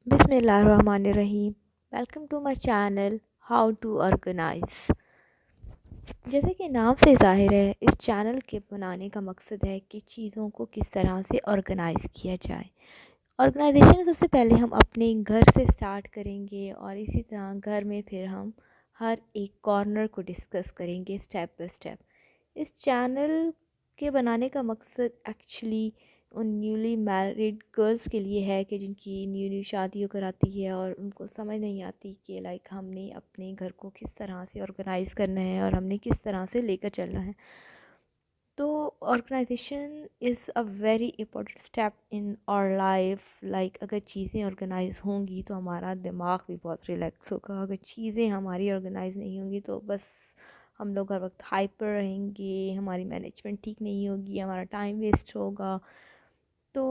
बिस्मिल्लाहिर्रहमानिर्रहीम। Welcome to my channel how to organise. जैसे कि नाम से ज़ाहिर है, इस चैनल के बनाने का मकसद है कि चीज़ों को किस तरह से ऑर्गेनाइज़ किया जाए। ऑर्गेनाइजेशन सबसे पहले हम अपने घर से स्टार्ट करेंगे और इसी तरह घर में फिर हम हर एक कॉर्नर को डिस्कस करेंगे स्टेप बाय स्टेप। इस चैनल के बनाने का मकसद एक्चुअली उन न्यूली मैरिड गर्ल्स के लिए है कि जिनकी न्यू न्यू शादी होकर आती है और उनको समझ नहीं आती कि लाइक हमने अपने घर को किस तरह से ऑर्गेनाइज़ करना है और हमने किस तरह से लेकर चलना है। तो organisation is a very important step in our life. Like अगर चीज़ें ऑर्गेनाइज होंगी तो हमारा दिमाग भी बहुत रिलैक्स होगा। अगर चीज़ें हमारी ऑर्गेनाइज नहीं होंगी तो बस हम लोग हर वक्त हाइपर रहेंगे, हमारी मैनेजमेंट ठीक नहीं होगी, हमारा टाइम वेस्ट होगा। तो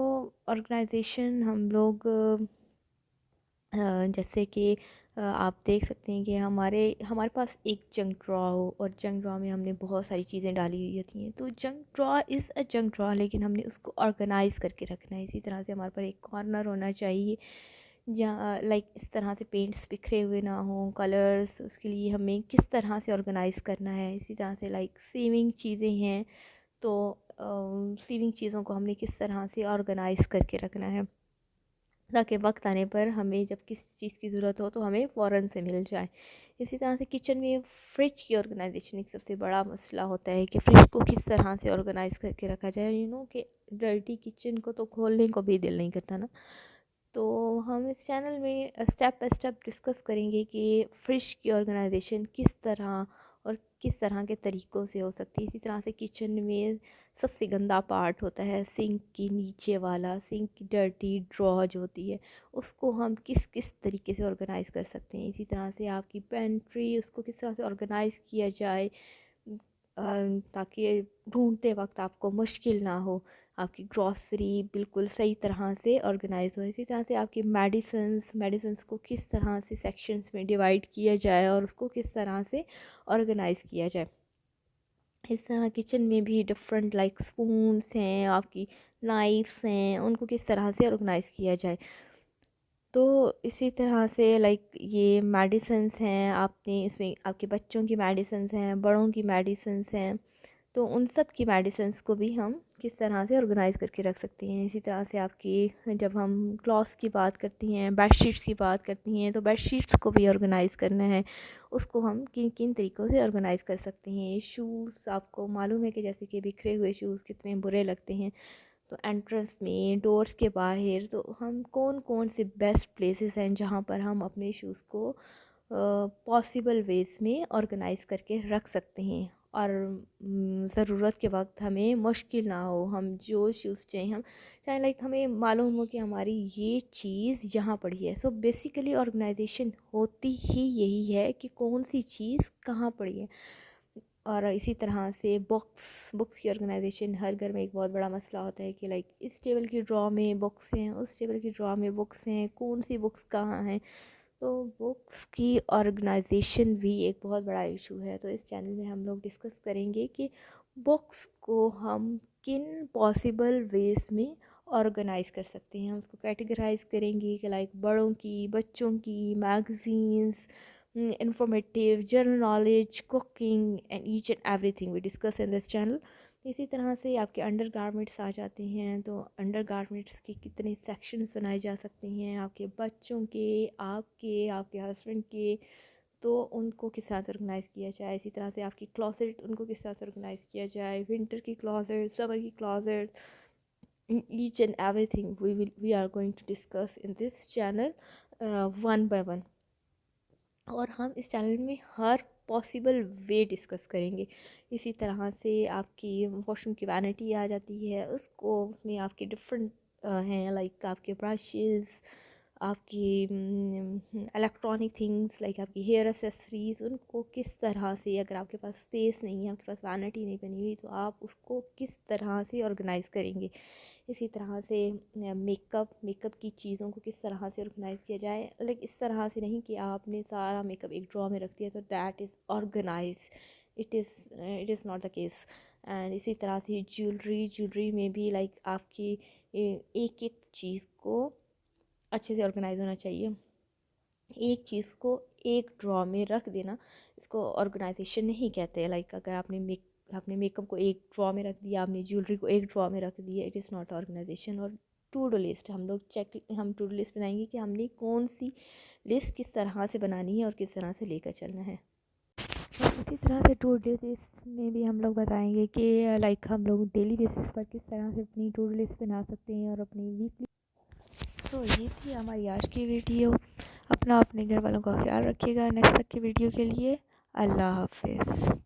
ऑर्गेनाइजेशन हम लोग जैसे कि आप देख सकते हैं कि हमारे हमारे पास एक जंक ड्रॉ हो और जंक ड्रॉ में हमने बहुत सारी चीज़ें डाली हुई होती हैं। तो junk draw is a junk draw, लेकिन हमने उसको ऑर्गेनाइज़ करके रखना है। इसी तरह से हमारे पास एक कॉर्नर होना चाहिए जहाँ लाइक इस तरह से पेंट्स बिखरे हुए ना हों, कलर्स, उसके लिए हमें किस तरह से ऑर्गेनाइज़ करना है। इसी तरह से लाइक सेविंग चीज़ें हैं तो सेविंग चीज़ों को हमने किस तरह से ऑर्गेनाइज़ करके रखना है ताकि वक्त आने पर हमें जब किस चीज़ की ज़रूरत हो तो हमें फ़ौरन से मिल जाए। इसी तरह से किचन में फ्रिज की ऑर्गेनाइजेशन एक सबसे बड़ा मसला होता है कि फ्रिज को किस तरह से ऑर्गेनाइज़ करके रखा जाए। कि डर्टी किचन को तो खोलने को भी दिल नहीं करता ना। तो हम इस चैनल में स्टेप बाय स्टेप डिस्कस करेंगे कि फ़्रिज की ऑर्गेनाइजेशन किस तरह और किस तरह के तरीक़ों से हो सकती है। इसी तरह से किचन में सबसे गंदा पार्ट होता है सिंक की नीचे वाला, सिंक की डर्टी ड्रॉ जो होती है, उसको हम किस किस तरीके से ऑर्गेनाइज़ कर सकते हैं। इसी तरह से आपकी पेंट्री, उसको किस तरह से ऑर्गेनाइज़ किया जाए ताकि ढूंढते वक्त आपको मुश्किल ना हो। आपकी ग्रॉसरी बिल्कुल सही तरह से ऑर्गेनाइज़ हो। इसी तरह से आपकी मेडिसिन्स को किस तरह से सेक्शंस में डिवाइड किया जाए और उसको किस तरह से ऑर्गेनाइज़ किया जाए। इस तरह किचन में भी डिफरेंट लाइक स्पून्स हैं, आपकी नाइफ्स हैं, उनको किस तरह से ऑर्गेनाइज़ किया जाए। तो इसी तरह से लाइक ये मेडिसिन्स हैं, आपने इसमें आपके बच्चों की मेडिसिन्स हैं, बड़ों की मेडिसिन्स हैं, तो उन सब की मेडिसिन्स को भी हम किस तरह से ऑर्गेनाइज़ करके रख सकते हैं। इसी तरह से आपकी जब हम क्लॉथ्स की बात करती हैं, बेडशीट्स की बात करती हैं, तो बेडशीट्स को भी ऑर्गेनाइज़ करना है, उसको हम किन किन तरीक़ों से ऑर्गेनाइज़ कर सकते हैं। शूज़, आपको मालूम है कि जैसे कि बिखरे हुए शूज़ कितने बुरे लगते हैं। तो एंट्रेंस में, डोर्स के बाहर, तो हम कौन कौन से बेस्ट प्लेसेस हैं जहाँ पर हम अपने शूज़ को पॉसिबल वेज़ में ऑर्गेनाइज़ करके रख सकते हैं और ज़रूरत के वक्त हमें मुश्किल ना हो। हम जो शूज़ चाहिए, हम चाहे लाइक हमें मालूम हो कि हमारी ये चीज़ यहाँ पड़ी है। सो बेसिकली ऑर्गेनाइजेशन होती ही यही है कि कौन सी चीज़ कहाँ पड़ी है। और इसी तरह से बुक्स की ऑर्गेनाइजेशन हर घर में एक बहुत बड़ा मसला होता है कि लाइक इस टेबल की ड्रॉ में बुक्स हैं, उस टेबल की ड्रॉ में बुक्स हैं, कौन सी बुक्स कहाँ हैं। तो बुक्स की ऑर्गेनाइजेशन भी एक बहुत बड़ा इशू है। तो इस चैनल में हम लोग डिस्कस करेंगे कि बुक्स को हम किन पॉसिबल वेज में ऑर्गेनाइज़ कर सकते हैं। हम उसको कैटेगराइज करेंगे कि लाइक बड़ों की, बच्चों की, magazines, informative, general knowledge, cooking and each and everything we discuss in this channel। इसी तरह से आपके अंडर गारमेंट्स आ जाते हैं, तो अंडर गारमेंट्स के कितने सेक्शंस बनाए जा सकते हैं, आपके बच्चों के, आपके हस्बैंड के, तो उनको किस तरह से ऑर्गेनाइज़ किया जाए। इसी तरह से आपकी क्लॉसेट, उनको किस तरह से ऑर्गेनाइज़ किया जाए, विंटर की क्लॉसेट, समर की closet, each and everything we are going to discuss in this channel one by one। और हम इस चैनल में हर पॉसिबल वे डिस्कस करेंगे। इसी तरह से आपकी वॉशरूम की वैनिटी आ जाती है, उसको में आपके डिफरेंट हैं लाइक आपके ब्रशेस, आपकी इलेक्ट्रॉनिक थिंग्स लाइक आपकी हेयर एसेसरीज़, उनको किस तरह से, अगर आपके पास स्पेस नहीं है, आपके पास वैनिटी नहीं बनी हुई, तो आप उसको किस तरह से ऑर्गेनाइज़ करेंगे। इसी तरह से मेकअप की चीज़ों को किस तरह से ऑर्गेनाइज़ किया जाए। लाइक इस तरह से नहीं कि आपने सारा मेकअप एक ड्रॉ में रख दिया तो that is organise. It is not the case. And इसी तरह से ज्वेलरी में भी लाइक आपकी एक एक चीज़ को अच्छे से ऑर्गेनाइज होना चाहिए। एक चीज़ को एक ड्रॉ में रख देना, इसको ऑर्गेनाइजेशन नहीं कहते। लाइक अगर आपने मेकअप को एक ड्रॉ में रख दिया, आपने ज्वेलरी को एक ड्रॉ में रख दिया, इट इज़ नॉट ऑर्गेनाइजेशन। और टू डू लिस्ट हम टू डू लिस्ट बनाएंगे कि हमने कौन सी लिस्ट किस तरह से बनानी है और किस तरह से लेकर चलना है। और इसी तरह से टू डू लिस्ट में भी हम लोग बताएंगे कि लाइक हम लोग डेली बेसिस पर किस तरह से अपनी टू डू लिस्ट बना सकते हैं और अपनी वीकली। सो ये थी हमारी आज की वीडियो। अपना अपने घर वालों का ख्याल रखिएगा। नेक्स्ट तक की वीडियो के लिए अल्लाह हाफिज़।